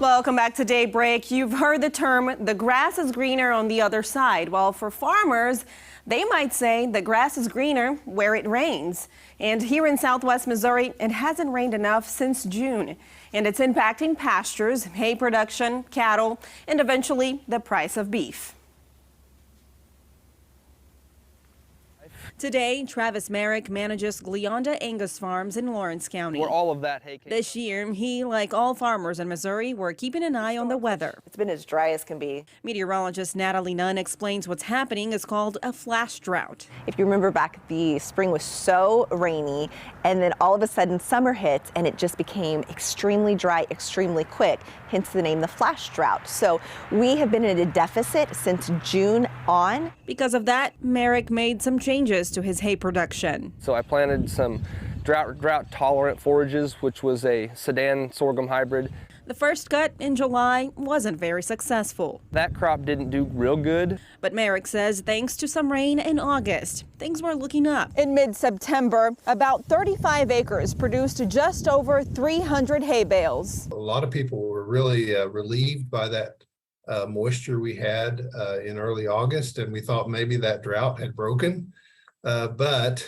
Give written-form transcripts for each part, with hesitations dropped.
Welcome back to Daybreak. You've heard the term, the grass is greener on the other side. Well, for farmers, they might say the grass is greener where it rains. And here in southwest Missouri, it hasn't rained enough since June. And it's impacting pastures, hay production, cattle, and eventually the price of beef. Today, Travis Merrick manages Gleonda Angus Farms in Lawrence County. Where all of that hay came. This year, he, like all farmers in Missouri, were keeping an eye on the weather. It's been as dry as can be. Meteorologist Natalie Nunn explains what's happening is called a flash drought. If you remember back, the spring was so rainy, and then all of a sudden summer hits, and it just became extremely dry, extremely quick, hence the name the flash drought. So we have been in a deficit since June on. Because of that, Merrick made some changes to his hay production. So I planted some drought tolerant forages, which was a Sudan sorghum hybrid. The first cut in July wasn't very successful. That crop didn't do real good. But Merrick says thanks to some rain in August, things were looking up. In mid-September, about 35 acres produced just over 300 hay bales. A lot of people were really relieved by that moisture we had in early August, and we thought maybe that drought had broken. But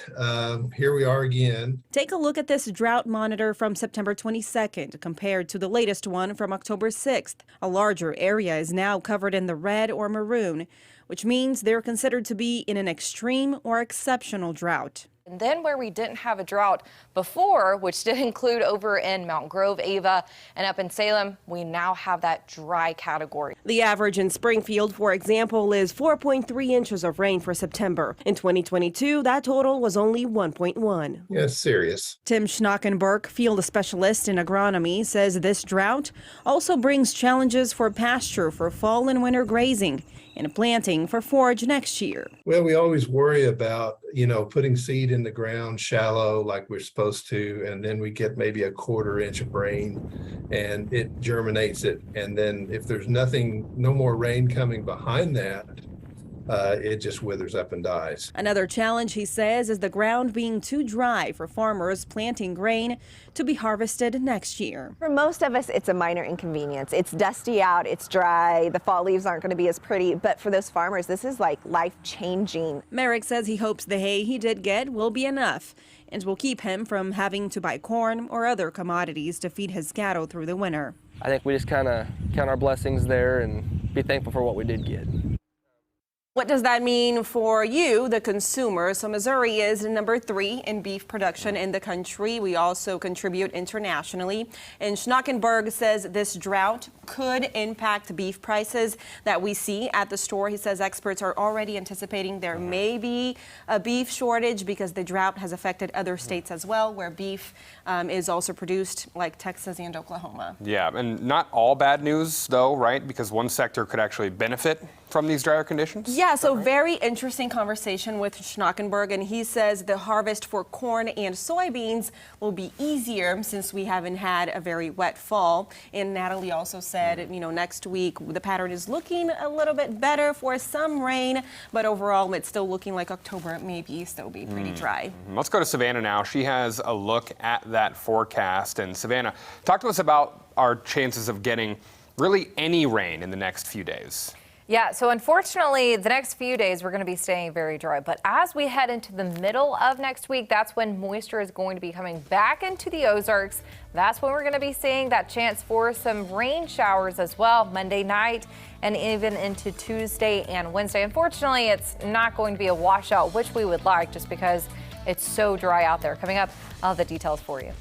here we are again. Take a look at this drought monitor from September 22nd compared to the latest one from October 6th. A larger area is now covered in the red or maroon, which means they're considered to be in an extreme or exceptional drought. And then where we didn't have a drought before, which did include over in Mountain Grove, Ava, and up in Salem, we now have that dry category. The average in Springfield, for example, is 4.3 inches of rain for September. In 2022, that total was only 1.1. Yeah, it's serious. Tim Schnockenberg, field specialist in agronomy, says this drought also brings challenges for pasture for fall and winter grazing and planting for forage next year. Well, we always worry about, putting seed in the ground shallow like we're supposed to, and then we get maybe a 1/4 inch of rain and it germinates it. And then if there's no more rain coming behind that, it just withers up and dies. Another challenge, he says, is the ground being too dry for farmers planting grain to be harvested next year. For most of us, it's a minor inconvenience. It's dusty out, it's dry, the fall leaves aren't going to be as pretty, but for those farmers, this is like life-changing. Merrick says he hopes the hay he did get will be enough and will keep him from having to buy corn or other commodities to feed his cattle through the winter. I think we just kind of count our blessings there and be thankful for what we did get. What does that mean for you, the consumer? So Missouri is number 3 in beef production in the country. We also contribute internationally. And Schnockenberg says this drought could impact beef prices that we see at the store. He says experts are already anticipating there may be a beef shortage because the drought has affected other states as well, where beef is also produced, like Texas and Oklahoma. Yeah, and not all bad news, though, right? Because one sector could actually benefit from these drier conditions? Yeah, so very interesting conversation with Schnockenberg, and he says the harvest for corn and soybeans will be easier since we haven't had a very wet fall. And Natalie also said, next week the pattern is looking a little bit better for some rain, but overall it's still looking like October maybe still be pretty dry. Let's go to Savannah now. She has a look at that forecast. And Savannah, talk to us about our chances of getting really any rain in the next few days. Yeah, so unfortunately, the next few days we're going to be staying very dry. But as we head into the middle of next week, that's when moisture is going to be coming back into the Ozarks. That's when we're going to be seeing that chance for some rain showers as well, Monday night and even into Tuesday and Wednesday. Unfortunately, it's not going to be a washout, which we would like just because it's so dry out there. Coming up, I'll have the details for you.